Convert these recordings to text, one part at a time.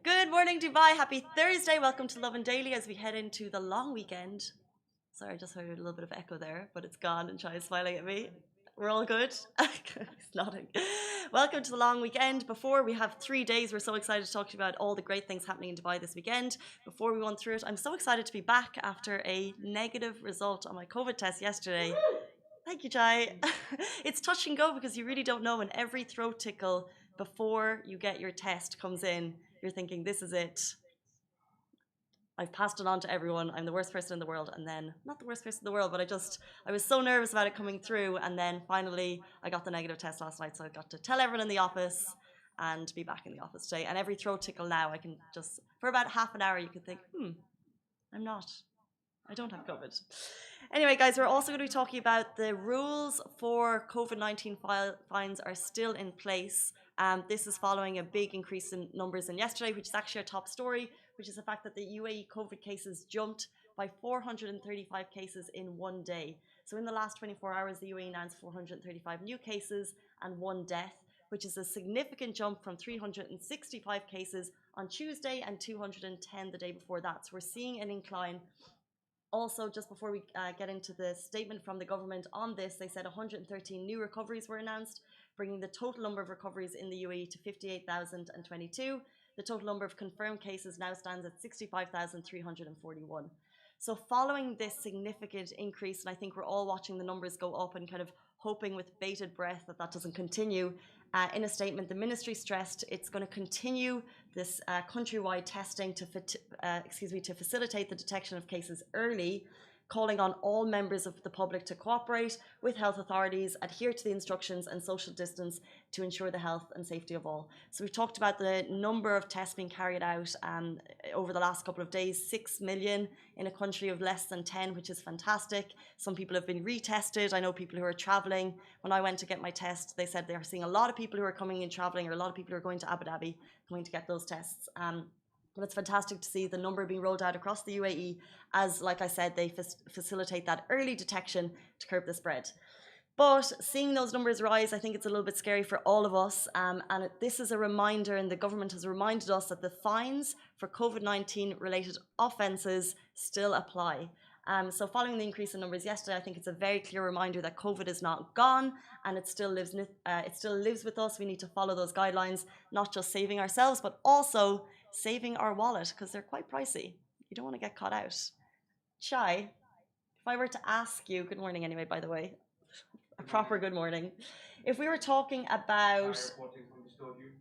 Good morning, Dubai. Happy Thursday. Welcome to Lovin Daily as we head into the long weekend. Sorry, I just heard a little bit of echo there, but it's gone and Chai is smiling at me. We're all good. He's nodding. Welcome to the long weekend. Before we have 3 days, we're so excited to talk to you about all the great things happening in Dubai this weekend. Before we run through it, I'm so excited to be back after a negative result on my COVID test yesterday. Thank you, Chai. It's touch and go because you really don't know, and every throat tickle before you get your test comes in, you're thinking, this is it. I've passed it on to everyone. I'm the worst person in the world. And then, not the worst person in the world, but I was so nervous about it coming through. And then finally, I got the negative test last night. So I got to tell everyone in the office and be back in the office today. And every throat tickle now, I can just, for about half an hour, you can think, I don't have COVID. Anyway, guys, we're also going to be talking about the rules for COVID-19 fines are still in place. This is following a big increase in numbers in yesterday, which is actually our top story, which is the fact that the UAE COVID cases jumped by 435 cases in one day. So in the last 24 hours, the UAE announced 435 new cases and one death, which is a significant jump from 365 cases on Tuesday and 210 the day before that. So we're seeing an incline. Also, just before we get into the statement from the government on this, they said 113 new recoveries were announced, bringing the total number of recoveries in the UAE to 58,022. The total number of confirmed cases now stands at 65,341. So following this significant increase, and I think we're all watching the numbers go up and kind of hoping with bated breath that that doesn't continue, in a statement, the ministry stressed it's going to continue this countrywide testing to facilitate the detection of cases early, calling on all members of the public to cooperate with health authorities, adhere to the instructions and social distance to ensure the health and safety of all. So we've talked about the number of tests being carried out over the last couple of days, 6 million in a country of less than 10, which is fantastic. Some people have been retested. I know people who are traveling. When I went to get my test, they said they're seeing a lot of people who are coming in traveling, or a lot of people who are going to Abu Dhabi coming to get those tests. But it's fantastic to see the number being rolled out across the UAE as, like I said, they facilitate that early detection to curb the spread. But seeing those numbers rise, I think it's a little bit scary for all of us. This is a reminder, and the government has reminded us that the fines for COVID-19 related offences still apply. So following the increase in numbers yesterday, I think it's a very clear reminder that COVID is not gone and it still lives with us. We need to follow those guidelines, not just saving ourselves, but also saving our wallet, because they're quite pricey. You don't want to get caught out. Chai, if I were to ask you, good morning anyway, by the way, a proper good morning. If we were talking about... Chai reporting from the studio.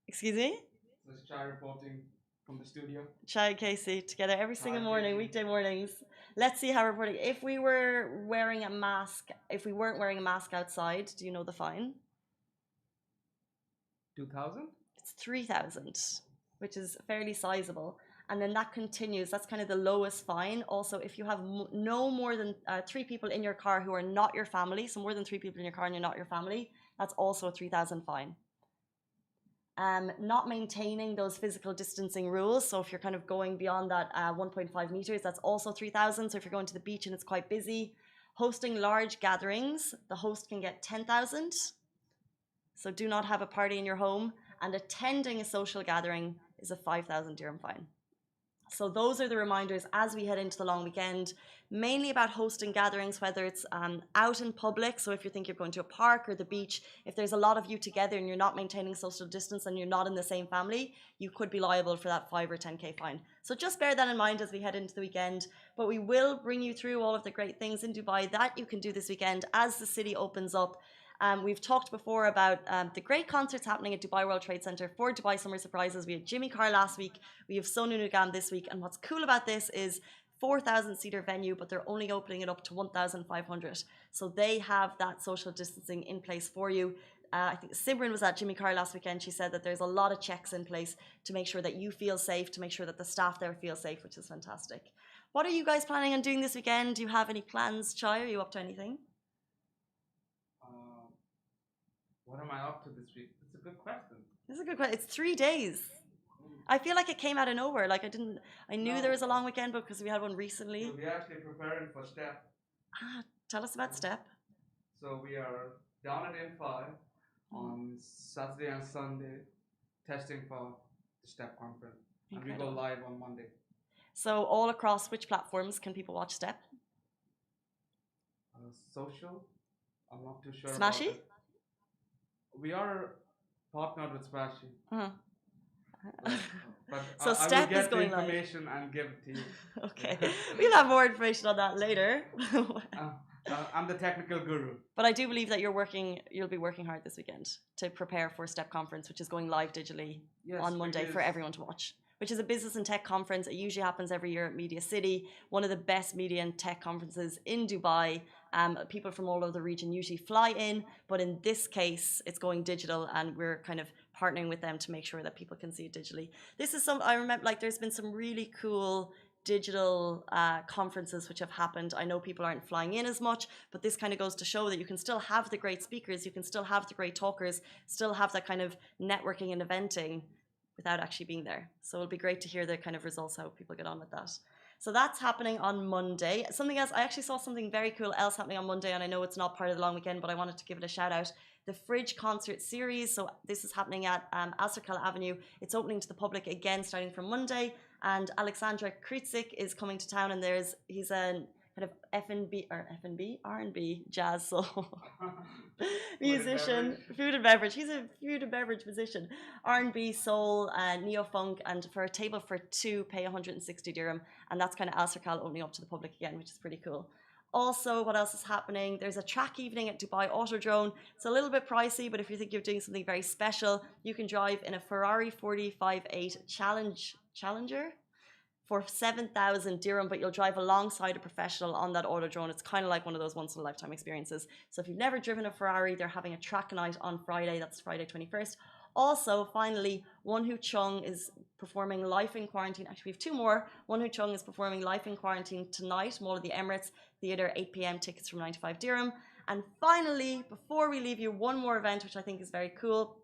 Excuse me? This is Chai reporting from the studio. Chai and Casey together every single morning, weekday mornings. Let's see how we're reporting. If we were wearing a mask, if we weren't wearing a mask outside, do you know the fine? 2,000? It's 3,000, which is fairly sizable. And then that continues. That's kind of the lowest fine. Also, if you have no more than 3 people in your car who are not your family, so more than 3 people in your car and you're not your family, that's also a 3,000 fine. Not maintaining those physical distancing rules. So if you're kind of going beyond that 1.5 meters, that's also 3,000. So if you're going to the beach and it's quite busy, hosting large gatherings, the host can get 10,000. So do not have a party in your home, and attending a social gathering is a 5,000 dirham fine. So those are the reminders as we head into the long weekend, mainly about hosting gatherings, whether it's out in public. So if you think you're going to a park or the beach, if there's a lot of you together and you're not maintaining social distance and you're not in the same family, you could be liable for that 5 or 10K fine. So just bear that in mind as we head into the weekend. But we will bring you through all of the great things in Dubai that you can do this weekend as the city opens up. We've talked before about the great concerts happening at Dubai World Trade Center for Dubai Summer Surprises. We had Jimmy Carr last week. We have Sonu Nigam this week. And what's cool about this is 4,000-seater venue, but they're only opening it up to 1,500. So they have that social distancing in place for you. I think Simran was at Jimmy Carr last weekend. She said that there's a lot of checks in place to make sure that you feel safe, to make sure that the staff there feel safe, which is fantastic. What are you guys planning on doing this weekend? Do you have any plans, Chai? Are you up to anything? What am I up to this week? It's a good question. This is a good question. It's 3 days. I feel like it came out of nowhere. Like I knew there was a long weekend because we had one recently. So we're actually preparing for STEP. Tell us about STEP. So we are down at N5 on Saturday and Sunday, testing for the STEP conference. And we go Incredible. live on Monday. So all across which platforms can people watch Step? Social, I'm not too sure about Smashy? it. We are partnered with Splashy. Uh-huh. So, but So I will Step is get the going live. information and give it to you. Okay, Yeah. we'll have more information on that later. I'm the technical guru. But I do believe that you'll be working hard this weekend to prepare for Step Conference, which is going live digitally Yes, on Monday for because- everyone to watch. Which is a business and tech conference. It usually happens every year at Media City, one of the best media and tech conferences in Dubai. People from all over the region usually fly in, but in this case, it's going digital, and we're kind of partnering with them to make sure that people can see it digitally. This is I remember, like, there's been some really cool digital conferences which have happened. I know people aren't flying in as much, but this kind of goes to show that you can still have the great speakers, you can still have the great talkers, still have that kind of networking and eventing without actually being there. So it'll be great to hear the kind of results, how people get on with that. So that's happening on Monday. Something else, I actually saw something very cool else happening on Monday, and I know it's not part of the long weekend, but I wanted to give it a shout out. The Fridge Concert Series. So this is happening at Aserkal Avenue. It's opening to the public again starting from Monday, and Alexandra Kritzik is coming to town, and he's a kind of R&B, jazz soul musician, food and beverage. He's a food and beverage musician, R&B, soul, neo funk, and for a table for two, pay 160 dirham, and that's kind of Aserkal opening up to the public again, which is pretty cool. Also, what else is happening? There's a track evening at Dubai Autodrome. It's a little bit pricey, but if you think you're doing something very special, you can drive in a Ferrari 458 Challenger for 7,000 dirham, but you'll drive alongside a professional on that autodrome. It's kind of like one of those once in a lifetime experiences. So if you've never driven a Ferrari, they're having a track night on Friday. That's Friday 21st. Also, finally, Wonhu Chung is performing Life in Quarantine. Actually, we have two more. Wonhu Chung is performing Life in Quarantine tonight, Mall of the Emirates Theatre, 8 p.m. Tickets from 95 dirham. And finally, before we leave you, one more event, which I think is very cool.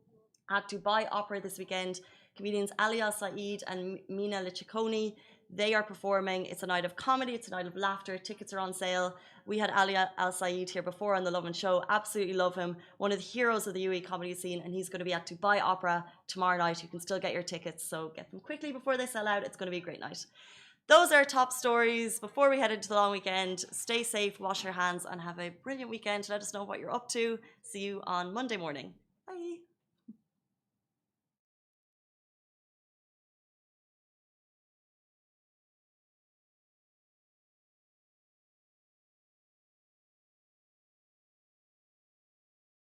At Dubai Opera this weekend, comedians Ali Al Saeed and Mina Lichikoni, they are performing. It's a night of comedy, it's a night of laughter. Tickets are on sale. We had Ali Al Saeed here before on the Lovin Show. Absolutely love him. One of the heroes of the UAE comedy scene, and he's going to be at Dubai Opera tomorrow night. You can still get your tickets, so get them quickly before they sell out. It's going to be a great night. Those are our top stories. Before we head into the long weekend, stay safe, wash your hands, and have a brilliant weekend. Let us know what you're up to. See you on Monday morning.